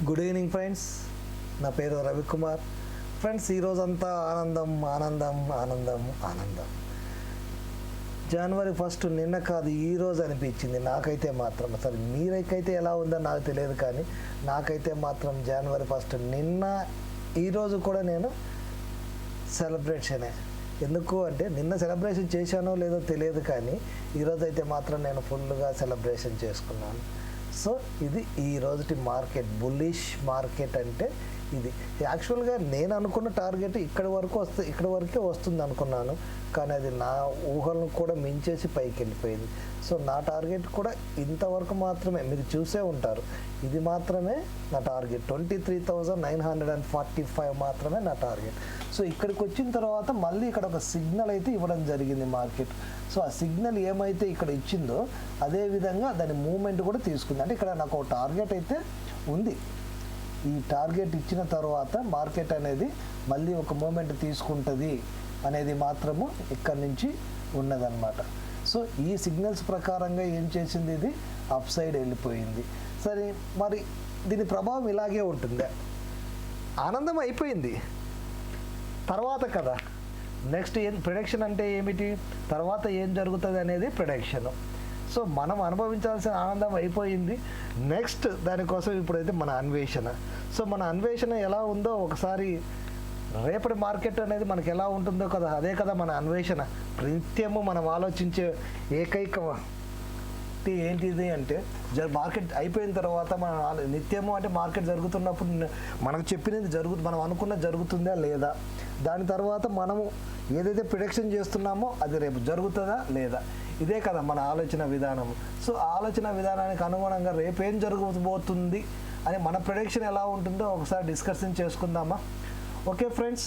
Good evening friends, నా పేరు Ravikumar. Friends, ఈరోజంతా ఆనందం ఆనందం ఆనందం ఆనందం. జనవరి 1 నిన్న కాదు ఈరోజు అనిపించింది నాకైతే మాత్రం. అసలు మీరైతే ఎలా ఉందో నాకు తెలియదు, కానీ నాకైతే మాత్రం జనవరి 1 నిన్న ఈరోజు కూడా నేను సెలబ్రేషనే. ఎందుకు అంటే నిన్న సెలబ్రేషన్ చేశానో లేదో తెలియదు, కానీ ఈరోజు అయితే మాత్రం నేను ఫుల్గా సెలబ్రేషన్ చేసుకున్నాను. సో ఇది ఈ రోజుటి మార్కెట్, బుల్లిష్ మార్కెట్ అంటే ఇది. యాక్చువల్గా నేను అనుకున్న టార్గెట్ ఇక్కడ వరకే వస్తుంది అనుకున్నాను, కానీ అది నా ఊహలను కూడా మించేసి పైకి వెళ్ళిపోయింది. సో నా టార్గెట్ కూడా ఇంతవరకు మాత్రమే, మీరు చూసే ఉంటారు. ఇది మాత్రమే నా టార్గెట్, 23,945 మాత్రమే నా టార్గెట్. సో ఇక్కడికి వచ్చిన తర్వాత మళ్ళీ ఇక్కడ ఒక సిగ్నల్ అయితే ఇవ్వడం జరిగింది మార్కెట్. సో ఆ సిగ్నల్ ఏమైతే ఇక్కడ ఇచ్చిందో అదే విధంగా దాని మూమెంట్ కూడా తీసుకుంది. అంటే ఇక్కడ నాకు ఒక టార్గెట్ అయితే ఉంది. ఈ టార్గెట్ ఇచ్చిన తర్వాత మార్కెట్ అనేది మళ్ళీ ఒక మూమెంట్ తీసుకుంటుంది అనేది మాత్రము ఇక్కడ నుంచి ఉన్నదన్నమాట. సో ఈ సిగ్నల్స్ ప్రకారంగా ఏం చేసింది, ఇది అప్ సైడ్ వెళ్ళిపోయింది. సరే, మరి దీని ప్రభావం ఇలాగే ఉంటుందా? ఆనందం అయిపోయింది తర్వాత కదా, నెక్స్ట్ ఏం ప్రిడిక్షన్ అంటే ఏమిటి, తర్వాత ఏం జరుగుతుంది అనేది ప్రిడిక్షన్. సో మనం అనుభవించాల్సిన ఆనందం అయిపోయింది. నెక్స్ట్ దానికోసం ఇప్పుడైతే మన అన్వేషణ. సో మన అన్వేషణ ఎలా ఉందో ఒకసారి, రేపటి మార్కెట్ అనేది మనకి ఎలా ఉంటుందో కదా, అదే కదా మన అన్వేషణ. నిత్యము మనం ఆలోచించే ఏకైక ఏంటిది అంటే మార్కెట్ అయిపోయిన తర్వాత మన నిత్యము అంటే మార్కెట్ జరుగుతున్నప్పుడు మనకు చెప్పినది మనం అనుకున్నది జరుగుతుందా లేదా, దాని తర్వాత మనము ఏదైతే ప్రిడిక్షన్ చేస్తున్నామో అది రేపు జరుగుతుందా లేదా, ఇదే కదా మన ఆలోచన విధానం. సో ఆలోచన విధానానికి అనుగుణంగా రేపు ఏం జరగబోతుంది అని మన ప్రిడిక్షన్ ఎలా ఉంటుందో ఒకసారి డిస్కషన్ చేసుకుందామా? ఓకే ఫ్రెండ్స్,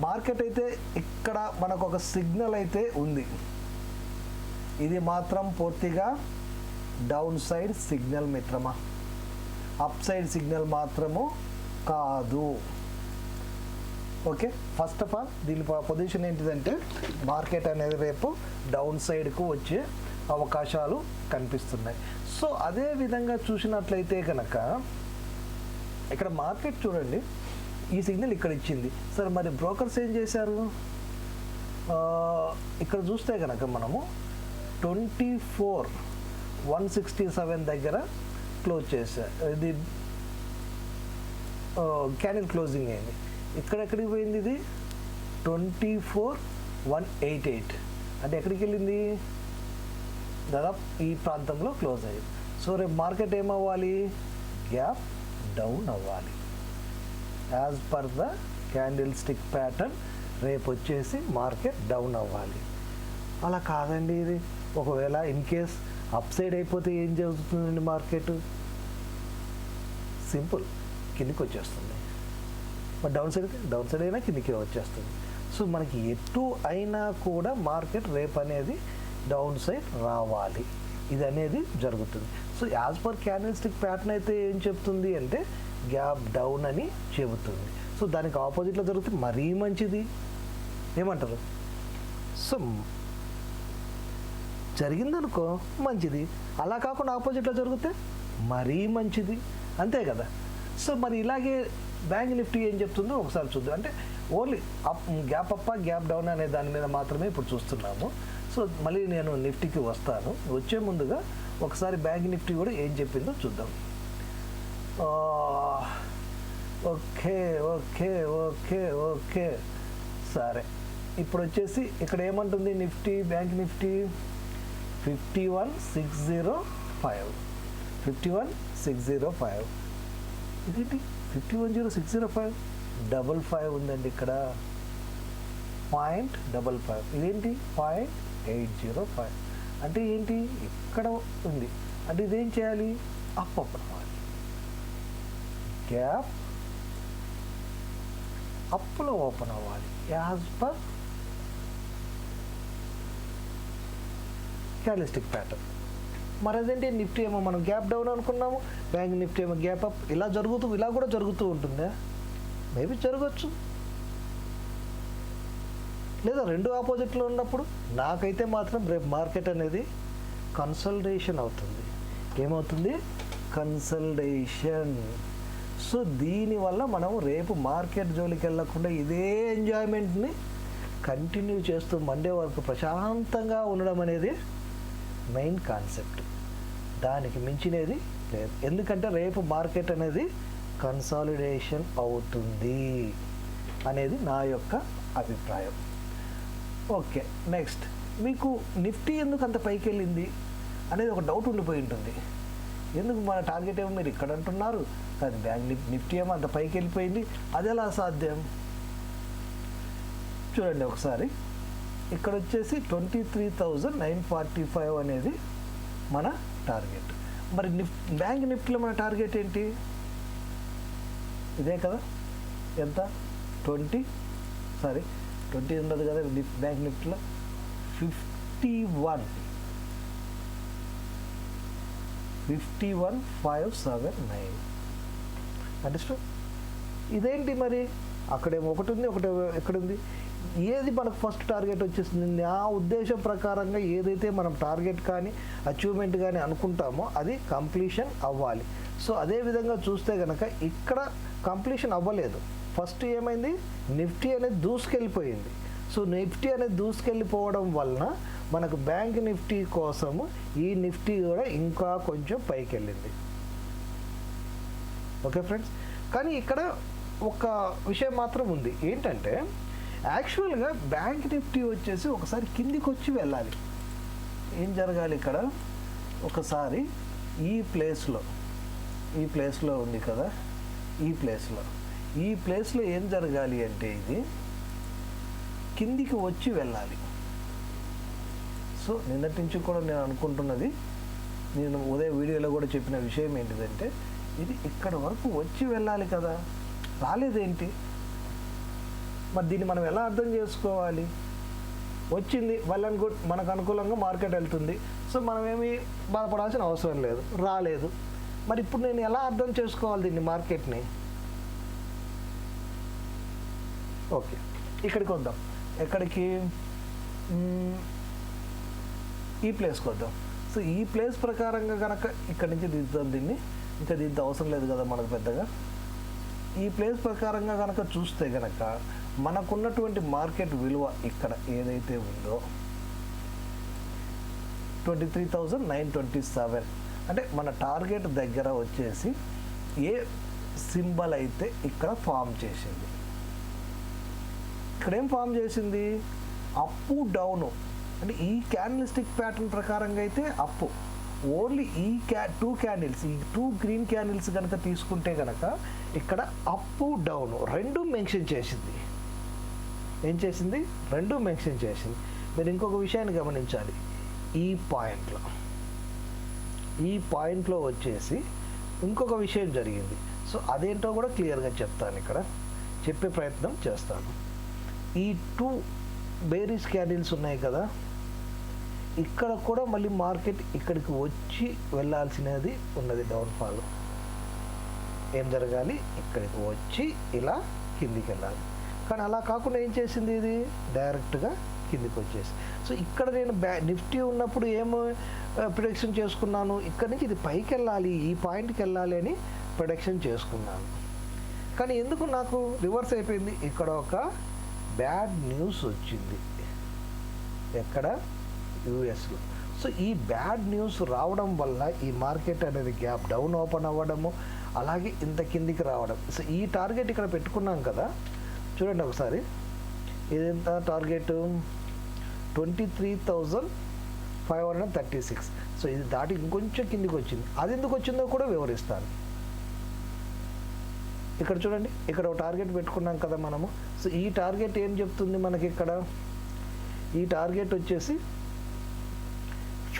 మార్కెట్ అయితే ఇక్కడ మనకు ఒక సిగ్నల్ అయితే ఉంది. ఇది మాత్రం పూర్తిగా డౌన్ సైడ్ సిగ్నల్ మిత్రమా, అప్ సైడ్ సిగ్నల్ మాత్రము కాదు. ఓకే, ఫస్ట్ ఆఫ్ ఆల్ దీని పొజిషన్ ఏంటిదంటే మార్కెట్ అనేది రేపు డౌన్ సైడ్కు వచ్చే అవకాశాలు కనిపిస్తున్నాయి. సో అదే విధంగా చూసినట్లయితే కనుక ఇక్కడ మార్కెట్ చూడండి, ఈ సిగ్నల్ ఇక్కడ ఇచ్చింది. సరే, మరి బ్రోకర్స్ ఏం చేశారు? ఇక్కడ చూస్తే కనుక మనము 24,167 దగ్గర క్లోజ్ చేశారు. ఇది క్యాండిల్ క్లోజింగ్ అయింది. ఎక్కడికి పోయింది? ఇది 24,188 అంటే ఎక్కడికి వెళ్ళింది? దాదాపు ఈ ప్రాంతంలో క్లోజ్ అయ్యింది. సో రేపు మార్కెట్ ఏమవ్వాలి? గ్యాప్ డౌన్ అవ్వాలి. As per the candle stick pattern రేపు వచ్చేసి మార్కెట్ డౌన్ అవ్వాలి. అలా కాదండి, ఇది ఒకవేళ ఇన్ కేస్ అప్ సైడ్ అయిపోతే ఏం జరుగుతుందండి? మార్కెట్ సింపుల్ కిందికి వచ్చేస్తుంది. మరి డౌన్ సైడ్ అయినా కిందికి వచ్చేస్తుంది. సో మనకి ఎటు అయినా కూడా మార్కెట్ రేపు అనేది డౌన్ సైడ్ రావాలి, ఇది అనేది జరుగుతుంది. So as per candle stick pattern అయితే ఏం చెప్తుంది అంటే గ్యాప్ డౌన్ అని చెబుతుంది. సో దానికి ఆపోజిట్లో జరిగితే మరీ మంచిది, ఏమంటారు? సో జరిగిందనుకో మంచిది, అలా కాకుండా ఆపోజిట్లో జరిగితే మరీ మంచిది, అంతే కదా. సో మరి ఇలాగే బ్యాంక్ నిఫ్టీ ఏం చెప్తుందో ఒకసారి చూద్దాం. అంటే only gap up gap down అనే దాని మీద మాత్రమే ఇప్పుడు చూస్తున్నాము. సో మళ్ళీ నేను నిఫ్టీకి వస్తాను. వచ్చే ముందుగా ఒకసారి బ్యాంక్ నిఫ్టీ కూడా ఏం చెప్పిందో చూద్దాం. ఓకే ఓకే ఓకే ఓకే సరే, ఇప్పుడు వచ్చేసి ఇక్కడ ఏమంటుంది నిఫ్టీ, బ్యాంక్ నిఫ్టీ 51,605. 51,605 ఇదేంటి? 51,605 55 ఉందండి ఇక్కడ, 0.55. ఇదేంటి? 0.805. అంటే ఏంటి? ఇక్కడ ఉంది అంటే ఇదేం చేయాలి? అప్ అవ్వాలి, గ్యాప్ అప్లో ఓపెన్ అవ్వాలి యాజ్ పర్ క్యాండిల్స్టిక్ ప్యాటర్న్. మరి అదేంటి? నిఫ్టీ ఏమో మనం గ్యాప్ డౌన్ అనుకున్నాము, బ్యాంక్ నిఫ్టీ ఏమో గ్యాప్ అప్. ఇలా కూడా జరుగుతూ ఉంటుందా? మేబీ జరగచ్చు, లేదా రెండు ఆపోజిట్లో ఉన్నప్పుడు. నాకైతే మాత్రం రేపు మార్కెట్ అనేది కన్సల్టేషన్ అవుతుంది. ఏమవుతుంది? కన్సల్టేషన్. సో దీనివల్ల మనం రేపు మార్కెట్ జోలికి వెళ్ళకుండా ఇదే ఎంజాయ్మెంట్ని కంటిన్యూ చేస్తూ మండే వరకు ప్రశాంతంగా ఉండడం అనేది మెయిన్ కాన్సెప్ట్. దానికి మించినది లేదు. ఎందుకంటే రేపు మార్కెట్ అనేది కన్సాలిడేషన్ అవుతుంది అనేది నా యొక్క అభిప్రాయం. ఓకే, నెక్స్ట్ మీకు నిఫ్టీ ఎందుకు అంత పైకి వెళ్ళింది అనేది ఒక డౌట్ ఉండిపోయి ఉంటుంది. ఎందుకు మన టార్గెట్ ఏమో మీరు ఇక్కడ అంటున్నారు, కానీ బ్యాంక్ నిఫ్టీ ఏమో అంత పైకి వెళ్ళిపోయింది, అది ఎలా సాధ్యం? చూడండి ఒకసారి, ఇక్కడ వచ్చేసి 23,945 అనేది మన టార్గెట్. మరి బ్యాంక్ నిఫ్టీలో మన టార్గెట్ ఏంటి? ఇదే కదా, ఎంత? 20 ఉండదు కదా బ్యాంక్ నిఫ్టీలో, 51,579. అండర్స్టాండ్? ఇదేంటి మరి? అక్కడేమో ఒకటి ఉంది, ఒకటి ఎక్కడుంది? ఏది మనకు ఫస్ట్ టార్గెట్ వచ్చేసింది? నా ఉద్దేశం ప్రకారంగా ఏదైతే మనం టార్గెట్ కానీ అచీవ్మెంట్ కానీ అనుకుంటామో అది కంప్లీషన్ అవ్వాలి. సో అదేవిధంగా చూస్తే కనుక ఇక్కడ కంప్లీషన్ అవ్వలేదు. ఫస్ట్ ఏమైంది? నిఫ్టీ అనేది దూసుకెళ్ళిపోయింది. సో నిఫ్టీ అనేది దూసుకెళ్ళిపోవడం వలన మనకు బ్యాంక్ నిఫ్టీ కోసము ఈ నిఫ్టీ కూడా ఇంకా కొంచెం పైకి వెళ్ళింది. ఓకే ఫ్రెండ్స్, కానీ ఇక్కడ ఒక విషయం మాత్రం ఉంది. ఏంటంటే యాక్చువల్గా బ్యాంక్ నిఫ్టీ వచ్చేసి ఒకసారి కిందికి వచ్చి వెళ్ళాలి. ఏం జరగాలి? ఇక్కడ ఒకసారి ఈ ప్లేస్లో ఉంది కదా, ఈ ప్లేస్లో ఏం జరగాలి అంటే ఇది కిందికి వచ్చి వెళ్ళాలి. సో నిన్నటి నుంచి కూడా నేను అనుకుంటున్నది, నేను ఉదయం వీడియోలో కూడా చెప్పిన విషయం ఏంటిదంటే ఇది ఇక్కడ వరకు వచ్చి వెళ్ళాలి కదా, రాలేదేంటి? మరి దీన్ని మనం ఎలా అర్థం చేసుకోవాలి? వచ్చింది, వెల్ అండ్ గుడ్, మనకు అనుకూలంగా మార్కెట్ వెళ్తుంది. సో మనం ఏమి బాధపడాల్సిన అవసరం లేదు. రాలేదు, మరి ఇప్పుడు నేను ఎలా అర్థం చేసుకోవాలి దీన్ని, మార్కెట్ని? ఓకే, ఇక్కడికి వద్దాం. ఎక్కడికి? ఈ ప్లేస్కి వద్దాం. సో ఈ ప్లేస్ ప్రకారంగా కనుక ఇక్కడి నుంచి దిద్దాం దీన్ని, ఇంకా దిద్ద అవసరం లేదు కదా మనకు పెద్దగా. ఈ ప్లేస్ ప్రకారంగా కనుక చూస్తే కనుక మనకున్నటువంటి మార్కెట్ విలువ ఇక్కడ ఏదైతే ఉందో 23,927, అంటే మన టార్గెట్ దగ్గర వచ్చేసి ఏ సింబల్ అయితే ఇక్కడ ఫామ్ చేసింది, ఇక్కడేం ఫామ్ చేసింది? అప్పు డౌను. అంటే ఈ క్యాండిల్స్టిక్ ప్యాటర్న్ ప్రకారంగా అయితే అప్పు. ఓన్లీ ఈ 2 క్యాండిల్స్, ఈ 2 గ్రీన్ క్యాండిల్స్ కనుక తీసుకుంటే కనుక ఇక్కడ అప్పు డౌను రెండు మెన్షన్ చేసింది. ఏం చేసింది? రెండు మెన్షన్ చేసింది. మీరు ఇంకొక విషయాన్ని గమనించాలి. ఈ పాయింట్లో వచ్చేసి ఇంకొక విషయం జరిగింది. సో అదేంటో కూడా క్లియర్గా చెప్తాను, ఇక్కడ చెప్పే ప్రయత్నం చేస్తాను. ఈ 2 బేరిష్ క్యాండిల్స్ ఉన్నాయి కదా, ఇక్కడ కూడా మళ్ళీ మార్కెట్ ఇక్కడికి వచ్చి వెళ్ళాల్సినది ఉన్నది. డౌన్ఫాల్ ఏం జరగాలి? ఇక్కడికి వచ్చి ఇలా కిందికి వెళ్ళాలి. కానీ అలా కాకుండా ఏం చేసింది? ఇది డైరెక్ట్గా కిందికి వచ్చేసి. సో ఇక్కడ నేను నిఫ్టీ ఉన్నప్పుడు ఏమో ప్రొడక్షన్ చేసుకున్నాను, ఇక్కడి నుంచి ఇది పైకి వెళ్ళాలి, ఈ పాయింట్కి వెళ్ళాలి అని ప్రొడక్షన్ చేసుకున్నాను. కానీ ఎందుకు నాకు రివర్స్ అయిపోయింది? ఇక్కడ ఒక బ్యాడ్ న్యూస్ వచ్చింది. ఎక్కడ? యూఎస్లో. సో ఈ బ్యాడ్ న్యూస్ రావడం వల్ల ఈ మార్కెట్ అనేది గ్యాప్ డౌన్ ఓపెన్ అవ్వడము, అలాగే ఇంత కిందికి రావడం. సో ఈ టార్గెట్ ఇక్కడ పెట్టుకున్నాం కదా, చూడండి ఒకసారి, ఇదెంత టార్గెట్? 23,536. సో ఇది దాటి ఇంకొంచెం కిందికి వచ్చింది. అది ఎందుకు వచ్చిందో కూడా వివరిస్తాను. ఇక్కడ చూడండి, ఇక్కడ ఒక టార్గెట్ పెట్టుకున్నాం కదా మనము. సో ఈ టార్గెట్ ఏం చెప్తుంది మనకి? ఇక్కడ ఈ టార్గెట్ వచ్చేసి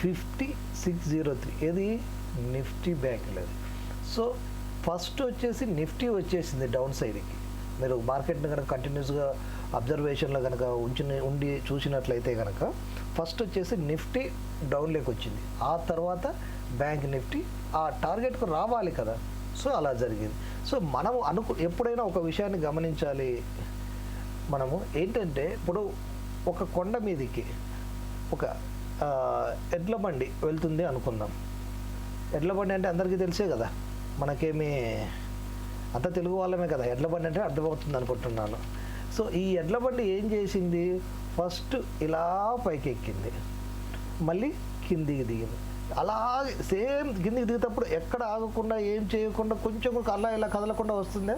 5603. ఏది? నిఫ్టీ బ్యాంకులో. సో ఫస్ట్ వచ్చేసి నిఫ్టీ వచ్చేసింది డౌన్ సైడ్కి. మీరు మార్కెట్ని కనుక కంటిన్యూస్గా అబ్జర్వేషన్లో కనుక ఉండి చూసినట్లయితే కనుక ఫస్ట్ వచ్చేసి నిఫ్టీ డౌన్లోకి వచ్చింది. ఆ తర్వాత బ్యాంక్ నిఫ్టీ ఆ టార్గెట్కు రావాలి కదా. సో అలా జరిగింది. సో మనము ఎప్పుడైనా ఒక విషయాన్ని గమనించాలి. మనము ఏంటంటే ఇప్పుడు ఒక కొండ మీదకి ఒక ఎడ్ల బండి వెళ్తుంది అనుకుందాం. ఎడ్ల బండి అంటే అందరికీ తెలిసే కదా, మనకేమి అంత తెలుగు వాళ్ళమే కదా, ఎడ్ల బండి అంటే అర్థమవుతుంది అనుకుంటున్నాను. సో ఈ ఎడ్ల బండి ఏం చేసింది, ఫస్ట్ ఇలా పైకి ఎక్కింది, మళ్ళీ కిందికి దిగింది. అలాగే సేమ్ కిందికి దిగేటప్పుడు ఎక్కడ ఆగకుండా ఏం చేయకుండా కొంచెం అలా ఇలా కదలకుండా వస్తుందే,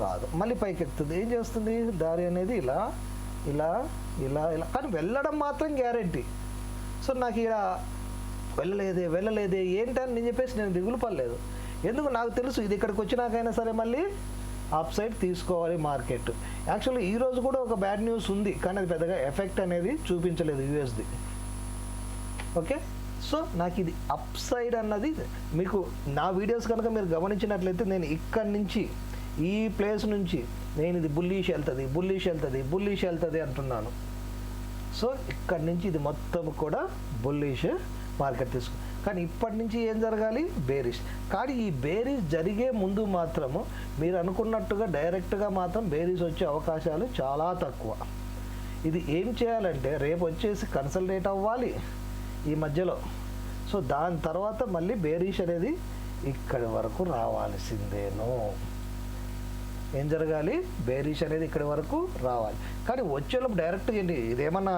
రాదు. మళ్ళీ పైకి ఎక్కుతుంది, ఏం చేస్తుంది, దారి అనేది ఇలా ఇలా ఇలా ఇలా, కానీ వెళ్ళడం మాత్రం గ్యారెంటీ. సో నాకు ఇక్కడ వెళ్ళలేదే ఏంటని నేను చెప్పేసి నేను దిగులు పడలేదు. ఎందుకు, నాకు తెలుసు ఇది ఇక్కడికి వచ్చినాకైనా సరే మళ్ళీ అప్ సైడ్ తీసుకోవాలి మార్కెట్. యాక్చువల్లీ ఈరోజు కూడా ఒక బ్యాడ్ న్యూస్ ఉంది, కానీ అది పెద్దగా ఎఫెక్ట్ అనేది చూపించలేదు యూఎస్ది. ఓకే, సో నాకు ఇది అప్ సైడ్ అన్నది మీకు నా వీడియోస్ కనుక మీరు గమనించినట్లయితే నేను ఇక్కడి నుంచి ఈ ప్లేస్ నుంచి నేను ఇది బుల్లిష్ వెళ్తుంది అంటున్నాను. సో ఇక్కడి నుంచి ఇది మొత్తం కూడా బుల్లిష్ మార్కెట్ తీసుకో. కానీ ఇప్పటి నుంచి ఏం జరగాలి, బేరిష్. కానీ ఈ బేరిష్ జరిగే ముందు మాత్రము మీరు అనుకున్నట్టుగా డైరెక్ట్గా మాత్రం బేరిష్ వచ్చే అవకాశాలు చాలా తక్కువ. ఇది ఏం చేయాలంటే రేపు వచ్చేసి కన్సల్టేట్ అవ్వాలి ఈ మధ్యలో. సో దాని తర్వాత మళ్ళీ బేరిష్ అనేది ఇక్కడి వరకు రావాల్సిందేనో. ఏం జరగాలి, బేరిష్ అనేది ఇక్కడి వరకు రావాలి. కానీ వచ్చేలోపు డైరెక్ట్గా ఏంటి, ఇదేమన్నా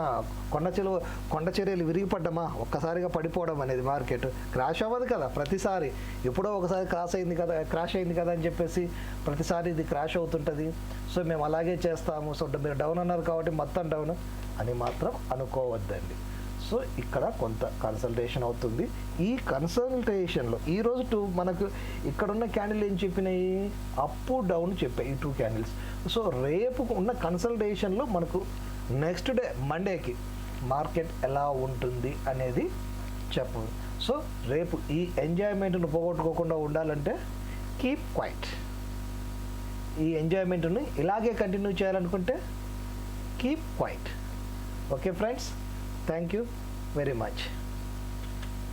కొండ చర్యలు విరిగిపడ్డమా, ఒక్కసారిగా పడిపోవడం అనేది మార్కెట్ క్రాష్ అవ్వదు కదా ప్రతిసారి. ఎప్పుడో ఒకసారి క్రాష్ అయింది కదా అని చెప్పేసి ప్రతిసారి ఇది క్రాష్ అవుతుంటుంది. సో మేము అలాగే చేస్తాము, సో మీరు డౌన్ అన్నారు కాబట్టి మొత్తం డౌన్ అని మాత్రం అనుకోవద్దండి. సో ఇక్కడ కొంత కన్సల్టేషన్ అవుతుంది. ఈ కన్సల్టేషన్లో ఈరోజు మనకు ఇక్కడున్న క్యాండిల్ ఏం చెప్పినాయి, అప్ డౌన్ చెప్పాయి ఈ 2 క్యాండిల్స్. సో రేపు ఉన్న కన్సల్టేషన్లో మనకు నెక్స్ట్ డే మండేకి మార్కెట్ ఎలా ఉంటుంది అనేది చెప్పదు. సో రేపు ఈ ఎంజాయ్మెంట్ను పోగొట్టుకోకుండా ఉండాలంటే కీప్ క్వైట్. ఈ ఎంజాయ్మెంట్ని ఇలాగే కంటిన్యూ చేయాలనుకుంటే keep quiet. Okay friends, thank you very much.